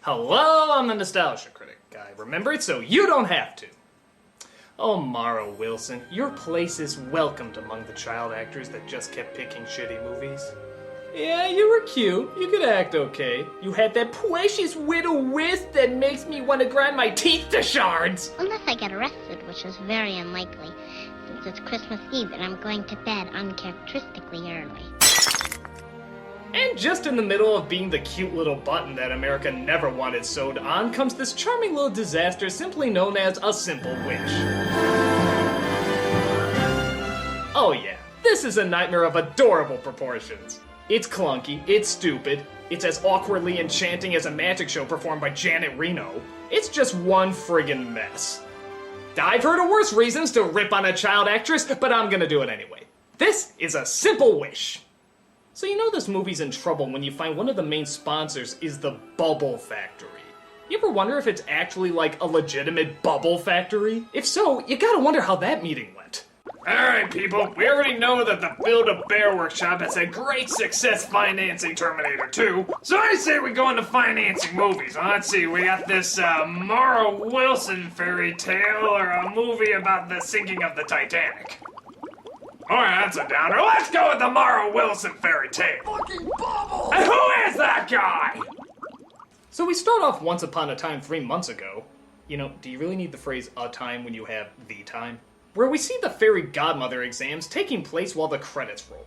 Hello, I'm the Nostalgia Critic. I remember it so you don't have to. Oh, Mara Wilson, your place is welcomed among the child actors that just kept picking shitty movies. Yeah, you were cute. You could act okay. You had that precious little wrist that makes me want to grind my teeth to shards. Unless I get arrested, which is very unlikely, since it's Christmas Eve and I'm going to bed uncharacteristically early. And just in the middle of being the cute little button that America never wanted sewed on comes this charming little disaster simply known as a simple wish. Oh yeah, this is a nightmare of adorable proportions. It's clunky, it's stupid, it's as awkwardly enchanting as a magic show performed by Janet Reno. It's just one friggin' mess. I've heard of worse reasons to rip on a child actress, but I'm gonna do it anyway. This is a simple wish. So you know this movie's in trouble when you find one of the main sponsors is the Bubble Factory. You ever wonder if it's actually like a legitimate bubble factory? If so, you gotta wonder how that meeting went. Alright people, we already know that the Build-A-Bear Workshop has had great success financing Terminator 2, so I say we go into financing movies. Let's see, we got this Mara Wilson fairy tale or a movie about the sinking of the Titanic. Alright, that's a downer. Let's go with the Mara Wilson fairy tale. Fucking bubble! And who is that guy? So we start off Once Upon a Time 3 months ago. You know, do you really need the phrase a time when you have the time? Where we see the fairy godmother exams taking place while the credits roll.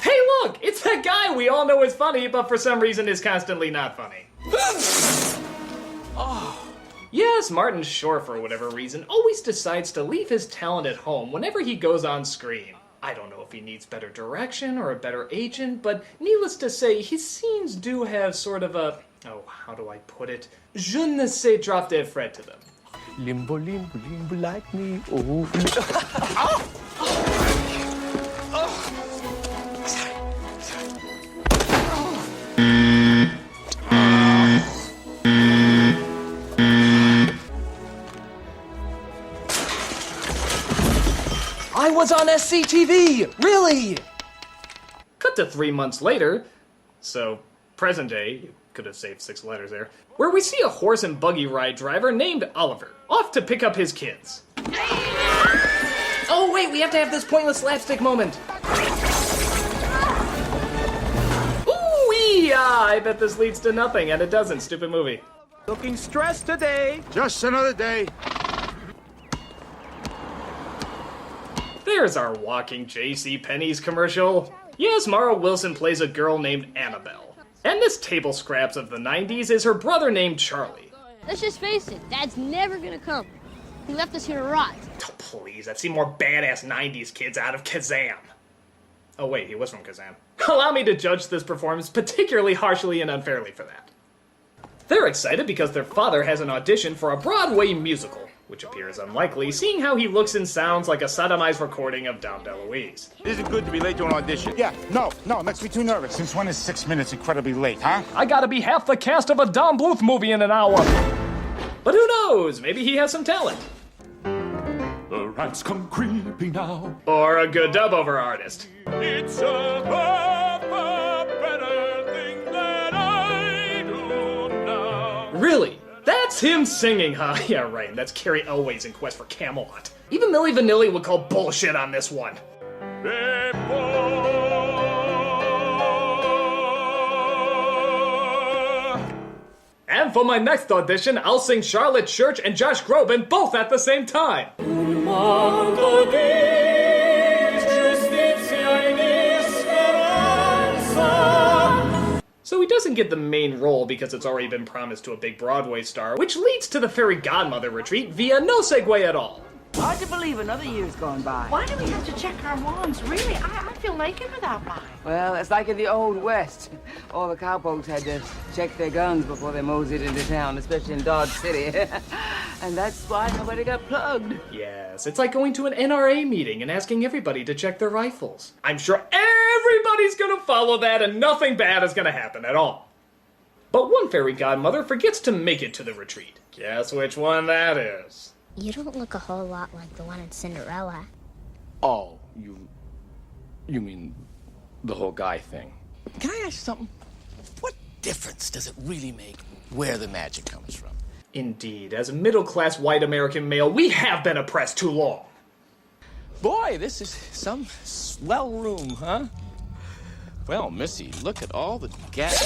Hey look, it's that guy we all know is funny, but for some reason is constantly not funny. Yes, Martin Short, for whatever reason, always decides to leave his talent at home whenever he goes on screen. I don't know if he needs better direction or a better agent, but needless to say, his scenes do have sort of a, oh, how do I put it? Je ne sais drop dead Fred to them. Limbo, limbo, limbo like me. Oh. I was on SCTV! Really? Cut to 3 months later, so present day, you could have saved 6 letters there, where we see a horse and buggy ride driver named Oliver, off to pick up his kids. Oh wait, we have to have this pointless slapstick moment. Ooh-wee! I bet this leads to nothing, and it doesn't. Stupid movie. Looking stressed today. Just another day. There's our walking J.C. Penney's commercial. Yes, Mara Wilson plays a girl named Annabelle. And this table scraps of the 90s is her brother named Charlie. Let's just face it, Dad's never gonna come. He left us here to rot. Oh, please, I've seen more badass 90s kids out of Kazam. Oh wait, he was from Kazam. Allow me to judge this performance particularly harshly and unfairly for that. They're excited because their father has an audition for a Broadway musical, which appears unlikely, seeing how he looks and sounds like a sodomized recording of Dom DeLuise. Isn't good to be late to an audition. Yeah, no, it makes me too nervous. Since when is 6 minutes incredibly late, huh? I gotta be half the cast of a Don Bluth movie in an hour. But who knows? Maybe he has some talent. The rats come creeping now. Or a good dub-over artist. It's a better thing that I do now. Really? That's him singing, huh? Yeah, right. That's Carrie Elways in Quest for Camelot. Even Milli Vanilli would call bullshit on this one. And for my next audition, I'll sing Charlotte Church and Josh Groban both at the same time. So he doesn't get the main role because it's already been promised to a big Broadway star, which leads to the fairy godmother retreat via no segue at all. Hard to believe another year's gone by. Why do we have to check our wands? Really, I feel naked without mine. Well, it's like in the Old West. All the cowpokes had to check their guns before they moseyed into town, especially in Dodge City. And that's why nobody got plugged. Yes, it's like going to an NRA meeting and asking everybody to check their rifles. I'm sure everybody's gonna follow that and nothing bad is gonna happen at all. But one fairy godmother forgets to make it to the retreat. Guess which one that is. You don't look a whole lot like the one in Cinderella. Oh, you mean the whole guy thing? Can I ask you something? difference does it really make where the magic comes from? Indeed, as a middle-class white American male, we have been oppressed too long. Boy, this is some swell room, huh? Well, Missy, look at all the gas.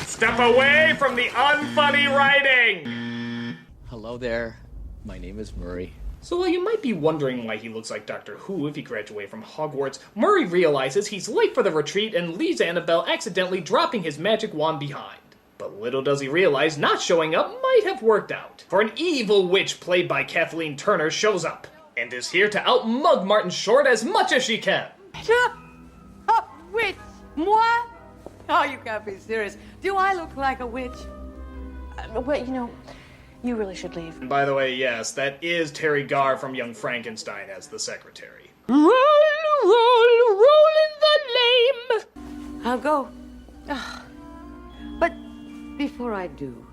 Step away from the unfunny writing! Hello there. My name is Murray. So while you might be wondering why he looks like Doctor Who if he graduated from Hogwarts, Murray realizes he's late for the retreat and leaves Annabelle accidentally dropping his magic wand behind. But little does he realize not showing up might have worked out, for an evil witch played by Kathleen Turner shows up, and is here to outmug Martin Short as much as she can. A witch? Moi? Oh, you can't be serious. Do I look like a witch? Well, you know, you really should leave. And by the way, yes, that is Terry Garr from Young Frankenstein as the secretary. Roll, roll, roll in the lame. I'll go. But before I do,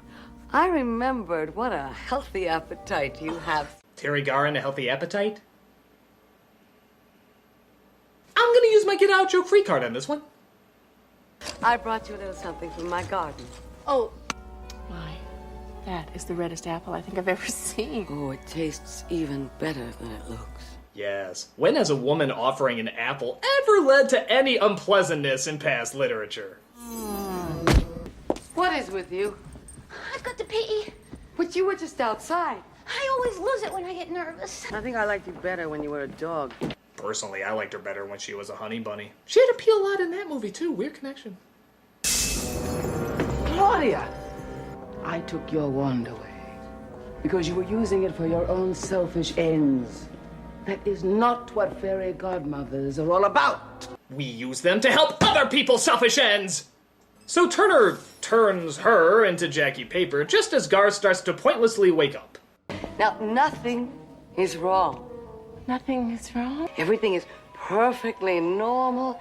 I remembered what a healthy appetite you have. Terry Garr and a healthy appetite? I'm gonna use my Get Out Joe free card on this one. I brought you a little something from my garden. Oh, my. That is the reddest apple I think I've ever seen. Oh, it tastes even better than it looks. Yes. When has a woman offering an apple ever led to any unpleasantness in past literature? What is with you? I've got to pee. But you were just outside. I always lose it when I get nervous. I think I liked you better when you were a dog. Personally, I liked her better when she was a honey bunny. She had to pee a lot in that movie, too. Weird connection. Claudia! I took your wand away because you were using it for your own selfish ends. That is not what fairy godmothers are all about. We use them to help other people's selfish ends! So Turner turns her into Jackie Paper just as Gar starts to pointlessly wake up. Now, nothing is wrong. Nothing is wrong. Everything is perfectly normal.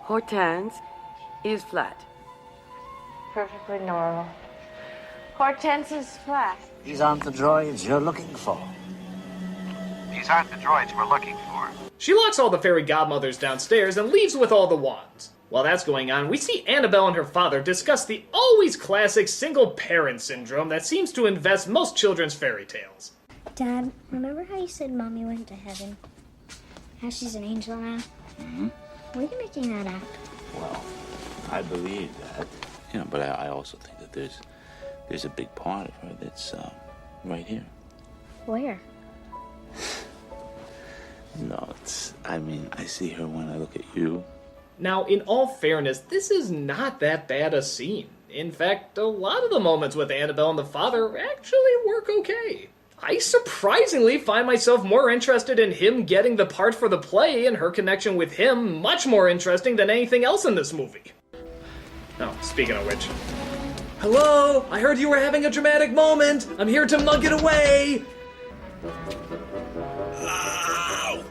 Hortense is flat. Perfectly normal. Hortense is flat. These aren't the droids you're looking for. These aren't the droids we're looking for. She locks all the fairy godmothers downstairs and leaves with all the wands. While that's going on, we see Annabelle and her father discuss the always classic single parent syndrome that seems to invest most children's fairy tales. Dad, remember how you said Mommy went to heaven? How she's an angel now? Mm-hmm. Were you making that up? Well, I believe that. You know, but I also think that there's a big part of her that's right here. Where? No, I see her when I look at you. Now, in all fairness, this is not that bad a scene. In fact, a lot of the moments with Annabelle and the father actually work okay. I surprisingly find myself more interested in him getting the part for the play and her connection with him much more interesting than anything else in this movie. Oh, speaking of which. Hello? I heard you were having a dramatic moment. I'm here to mug it away.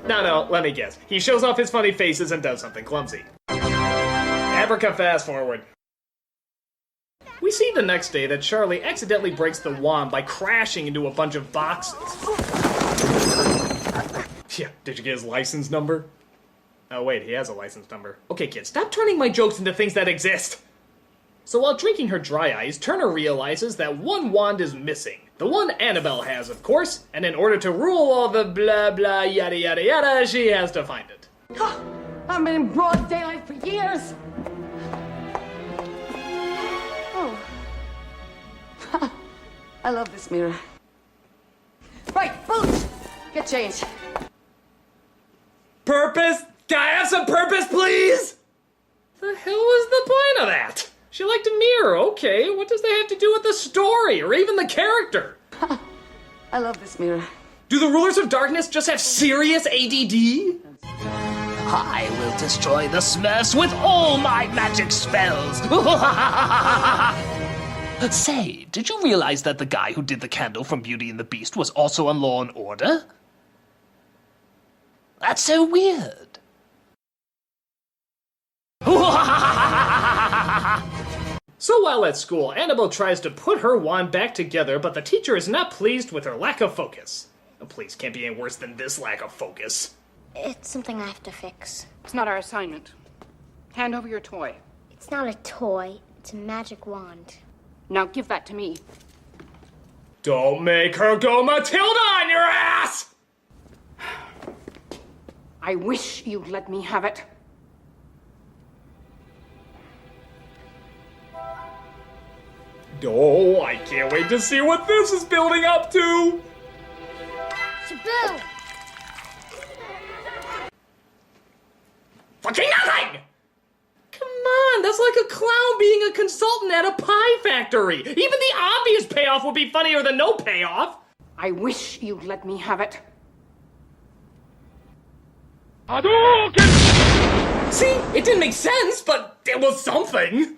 No, let me guess. He shows off his funny faces and does something clumsy. Abraca fast forward. We see the next day that Charlie accidentally breaks the wand by crashing into a bunch of boxes. Yeah, did you get his license number? Oh wait, he has a license number. Okay kids, stop turning my jokes into things that exist! So while drinking her dry ice, Turner realizes that one wand is missing. The one Annabelle has, of course, and in order to rule all the blah blah yada yada yada, she has to find it. I've been in broad daylight for years. Oh. I love this mirror. Right, boots! Get changed. Purpose? Can I have some purpose, please? The hell was the point of that? She liked a mirror, okay. What does that have to do with the story, or even the character? I love this mirror. Do the rulers of darkness just have serious ADD? I will destroy the Smurfs with all my magic spells. Say, did you realize that the guy who did the candle from Beauty and the Beast was also on Law and Order? That's so weird. So while at school, Annabelle tries to put her wand back together, but the teacher is not pleased with her lack of focus. Oh, please, can't be any worse than this lack of focus. It's something I have to fix. It's not our assignment. Hand over your toy. It's not a toy. It's a magic wand. Now give that to me. Don't make her go Matilda on your ass! I wish you'd let me have it. Oh, I can't wait to see what this is building up to! Shaboom! Fucking nothing! Come on, that's like a clown being a consultant at a pie factory. Even the obvious payoff would be funnier than no payoff. I wish you'd let me have it. See, it didn't make sense, but it was something.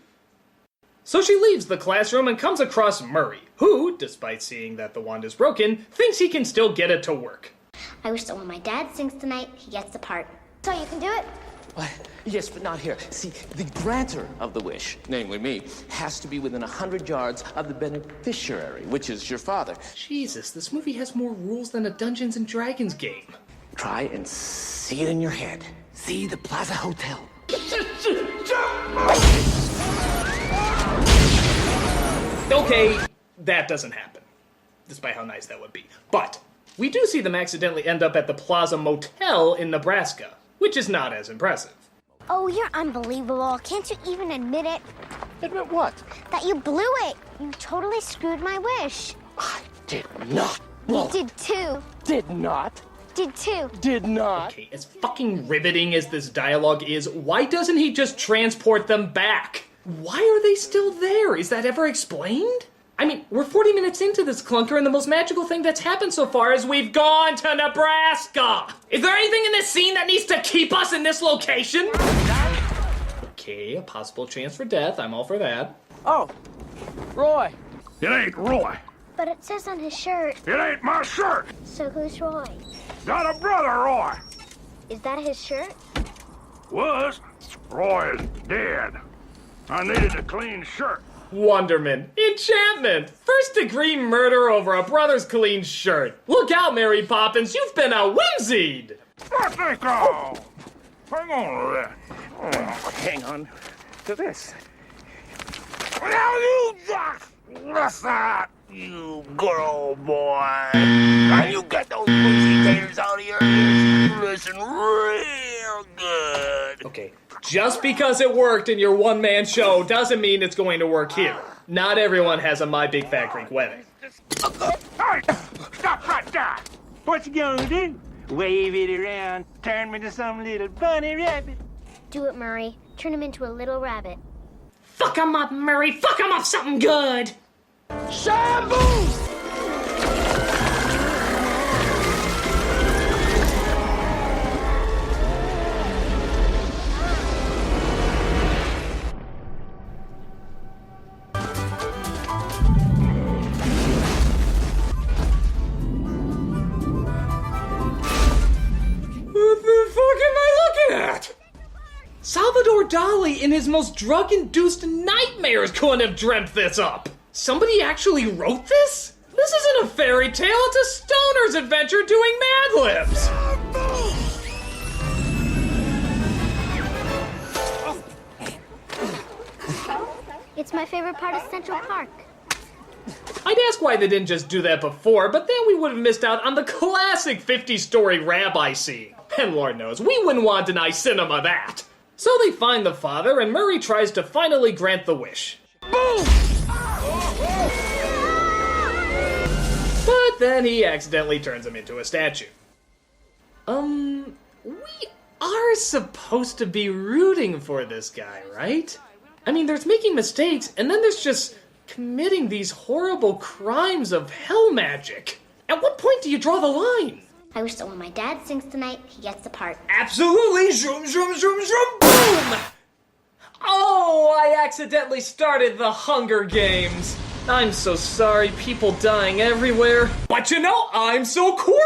So she leaves the classroom and comes across Murray, who, despite seeing that the wand is broken, thinks he can still get it to work. I wish that when my dad sings tonight, he gets the part. So you can do it? What? Yes, but not here. See, the grantor of the wish, namely me, has to be within 100 yards of the beneficiary, which is your father. Jesus, this movie has more rules than a Dungeons and Dragons game. Try and see it in your head. See the Plaza Hotel. Okay, that doesn't happen, despite how nice that would be. But we do see them accidentally end up at the Plaza Motel in Nebraska, which is not as impressive. Oh, you're unbelievable. Can't you even admit it? Admit what? That you blew it. You totally screwed my wish. I did not. You did too. Did not. Did too. Did not. Okay, as fucking riveting as this dialogue is, why doesn't he just transport them back? Why are they still there? Is that ever explained? I mean, we're 40 minutes into this clunker, and the most magical thing that's happened so far is we've gone to Nebraska! Is there anything in this scene that needs to keep us in this location? Okay, a possible chance for death. I'm all for that. Oh, Roy. It ain't Roy. But it says on his shirt. It ain't my shirt. So who's Roy? Got a brother, Roy. Is that his shirt? Was. Roy is dead. I needed a clean shirt. Wonderment. Enchantment. First degree murder over a brother's clean shirt. Look out, Mary Poppins. You've been whimsied. What they call? Hang on to that. Hang on to this. Now you just listen, you good old boy. Now you get those pussy taters out of your ears. Listen real good. Okay, just because it worked in your one-man show doesn't mean it's going to work here. Not everyone has a My Big Fat Greek Wedding. Hey, stop right there. What you gonna do? Wave it around, turn me to some little bunny rabbit. Do it, Murray. Turn him into a little rabbit. Fuck him up, Murray. Fuck him up something good. Shabu! What the fuck am I looking at? Salvador Dali in his most drug-induced nightmares couldn't have dreamt this up. Somebody actually wrote this? This isn't a fairy tale, it's a stoner's adventure doing Mad Libs. It's my favorite part of Central Park. I'd ask why they didn't just do that before, but then we would have missed out on the classic 50-story rabbi scene. And Lord knows, we wouldn't want to deny cinema that. So they find the father, and Murray tries to finally grant the wish. Boom! But then he accidentally turns him into a statue. We are supposed to be rooting for this guy, right? I mean, there's making mistakes, and then there's just committing these horrible crimes of hell magic. At what point do you draw the line? I wish that when my dad sings tonight, he gets the part. Absolutely! Zoom, zoom, zoom, zoom, boom! Oh, I accidentally started the Hunger Games. I'm so sorry, people dying everywhere. But you know, I'm so quirky!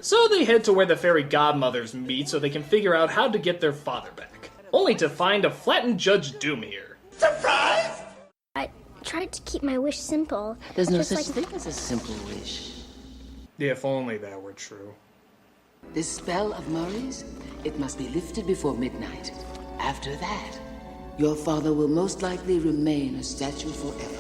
So they head to where the fairy godmothers meet so they can figure out how to get their father back. Only to find a flattened Judge Doom here. Surprise! I tried to keep my wish simple. There's no just such thing as a simple wish. If only that were true. This spell of Murray's, it must be lifted before midnight. After that, your father will most likely remain a statue forever.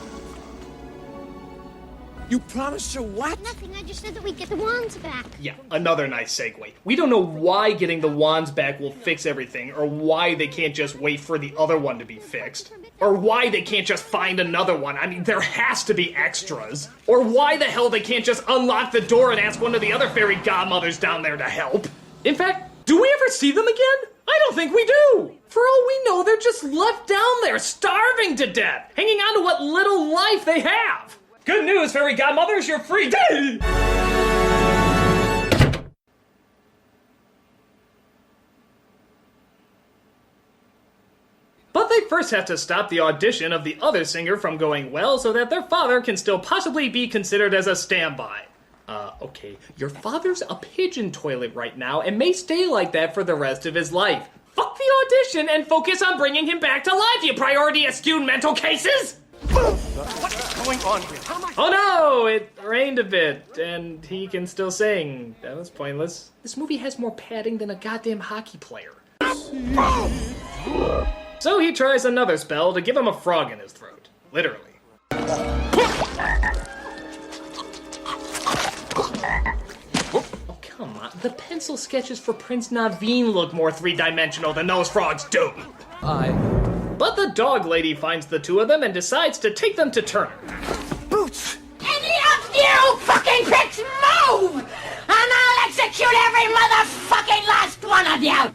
You promised her what? Nothing, I just said that we'd get the wands back. Yeah, another nice segue. We don't know why getting the wands back will fix everything, or why they can't just wait for the other one to be fixed, or why they can't just find another one. I mean, there has to be extras. Or why the hell they can't just unlock the door and ask one of the other fairy godmothers down there to help. In fact, do we ever see them again? I don't think we do! For all we know, they're just left down there, starving to death, hanging on to what little life they have. Good news, fairy godmothers, you're free! But they first have to stop the audition of the other singer from going well so that their father can still possibly be considered as a standby. Okay, your father's a pigeon toilet right now and may stay like that for the rest of his life. Fuck the audition and focus on bringing him back to life, you priority-skewed mental cases! What is going on here? Oh no, it rained a bit, and he can still sing. That was pointless. This movie has more padding than a goddamn hockey player. So he tries another spell to give him a frog in his throat. Literally. Oh, come on. The pencil sketches for Prince Naveen look more three-dimensional than those frogs do. But the dog lady finds the two of them and decides to take them to Turner. Boots! Any of you fucking pricks move! And I'll execute every motherfucking last one of you!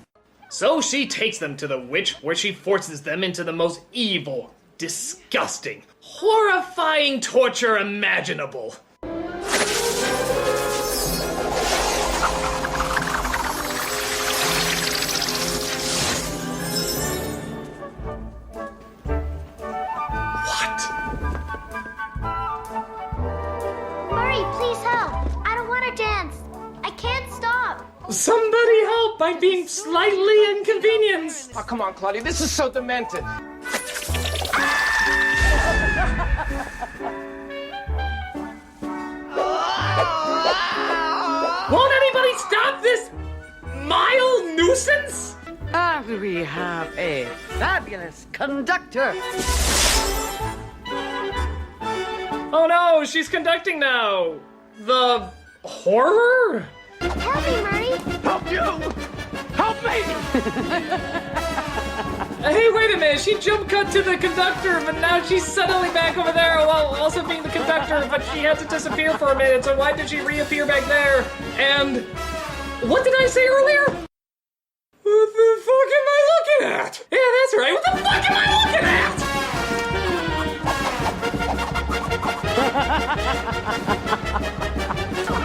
So she takes them to the witch, where she forces them into the most evil, disgusting, horrifying torture imaginable. Somebody help! I'm being slightly inconvenienced! Oh, come on, Claudia. This is so demented. Won't anybody stop this mild nuisance? And we have a fabulous conductor. Oh no, she's conducting now! The horror? Help me, Murray! Help you! Help me! Hey, wait a minute, she jump cut to the conductor, but now she's suddenly back over there while also being the conductor, but she had to disappear for a minute, so why did she reappear back there? And what did I say earlier? What the fuck am I looking at? Yeah, that's right, what the fuck am I looking at?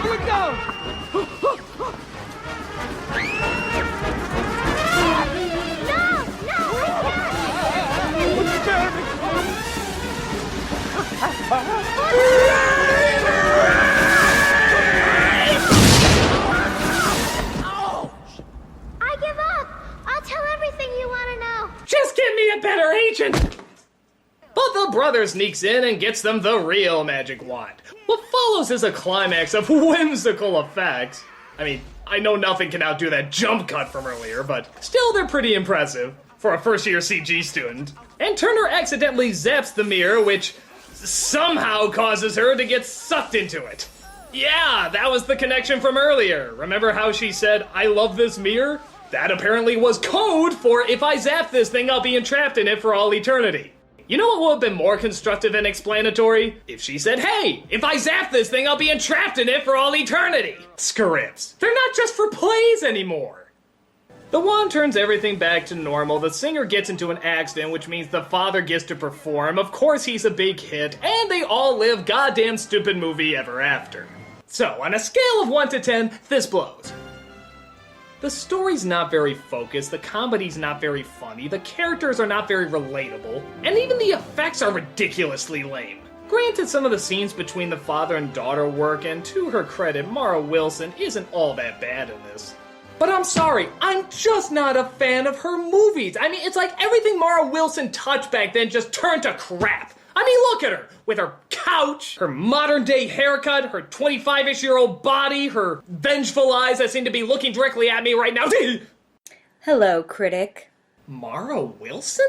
Here we go! I give up! I'll tell everything you want to know. Just get me a better agent! But the brother sneaks in and gets them the real magic wand. What follows is a climax of whimsical effects. I mean, I know nothing can outdo that jump cut from earlier, but still they're pretty impressive for a first-year CG student. And Turner accidentally zaps the mirror, which somehow causes her to get sucked into it. Yeah, that was the connection from earlier. Remember how she said, "I love this mirror"? That apparently was code for if I zap this thing, I'll be entrapped in it for all eternity. You know what would have been more constructive and explanatory? If she said, "Hey, if I zap this thing, I'll be entrapped in it for all eternity." Scripts. They're not just for plays anymore. The wand turns everything back to normal. The singer gets into an accident, which means the father gets to perform. Of course he's a big hit, and they all live goddamn stupid movie ever after. So, on a scale of 1 to 10, this blows. The story's not very focused, the comedy's not very funny, the characters are not very relatable, and even the effects are ridiculously lame. Granted, some of the scenes between the father and daughter work, and to her credit, Mara Wilson isn't all that bad in this. But I'm sorry, I'm just not a fan of her movies. I mean, it's like everything Mara Wilson touched back then just turned to crap. I mean, look at her, with her couch, her modern-day haircut, her 25-ish-year-old body, her vengeful eyes that seem to be looking directly at me right now. Hello, Critic. Mara Wilson?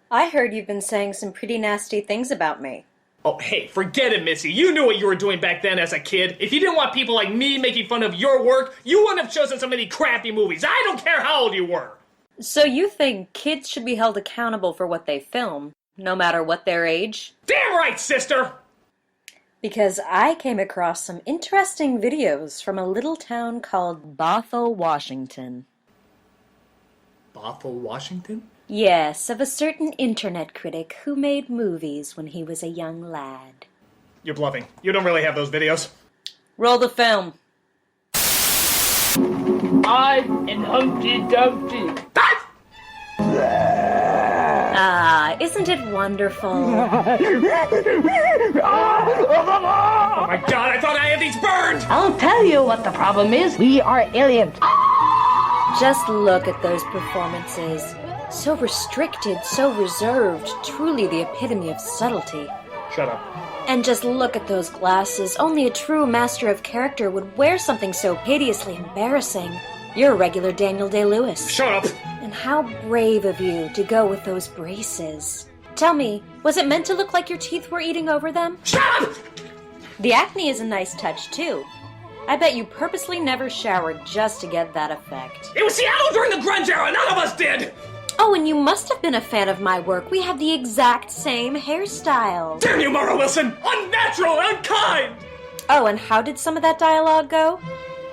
I heard you've been saying some pretty nasty things about me. Oh, hey, forget it, Missy. You knew what you were doing back then as a kid. If you didn't want people like me making fun of your work, you wouldn't have chosen so many crappy movies. I don't care how old you were. So you think kids should be held accountable for what they film, no matter what their age? Damn right, sister! Because I came across some interesting videos from a little town called Bothell, Washington. Bothell, Washington? Yes, of a certain internet critic who made movies when he was a young lad. You're bluffing. You don't really have those videos. Roll the film. I am Humpty Dumpty. Ah, isn't it wonderful? Oh my god, I thought I had these burned! I'll tell you what the problem is. We are aliens. Just look at those performances. So restricted, so reserved, truly the epitome of subtlety. Shut up. And just look at those glasses. Only a true master of character would wear something so hideously embarrassing. You're a regular Daniel Day-Lewis. Shut up! And how brave of you to go with those braces. Tell me, was it meant to look like your teeth were eating over them? Shut up! The acne is a nice touch, too. I bet you purposely never showered just to get that effect. It was Seattle during the grunge era! None of us did! Oh, and you must have been a fan of my work. We have the exact same hairstyle. Damn you, Mara Wilson! Unnatural, unkind! Oh, and how did some of that dialogue go?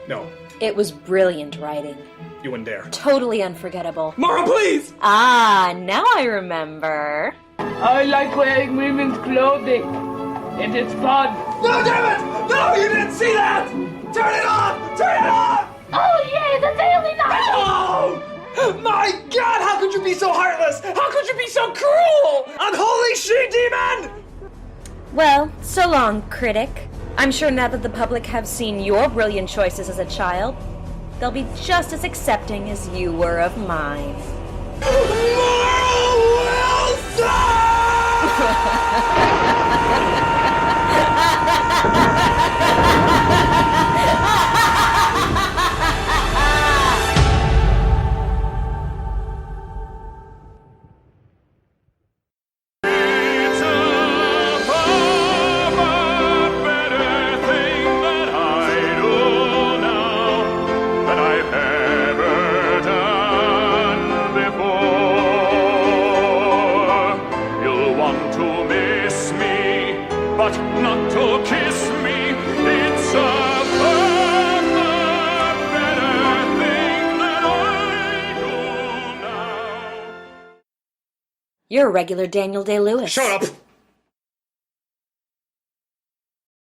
No. It was brilliant writing. You wouldn't dare. Totally unforgettable. Mara, please! Ah, now I remember. I like wearing women's clothing. It is fun. No, damn it! No, you didn't see that! Turn it off! Turn it off! Oh, yay, the Daily Night! Oh! My God, how could you be so heartless? How could you be so cruel? Unholy she-demon! Well, so long, Critic. I'm sure now that the public have seen your brilliant choices as a child, they'll be just as accepting as you were of mine. You're a regular Daniel Day-Lewis. Shut up!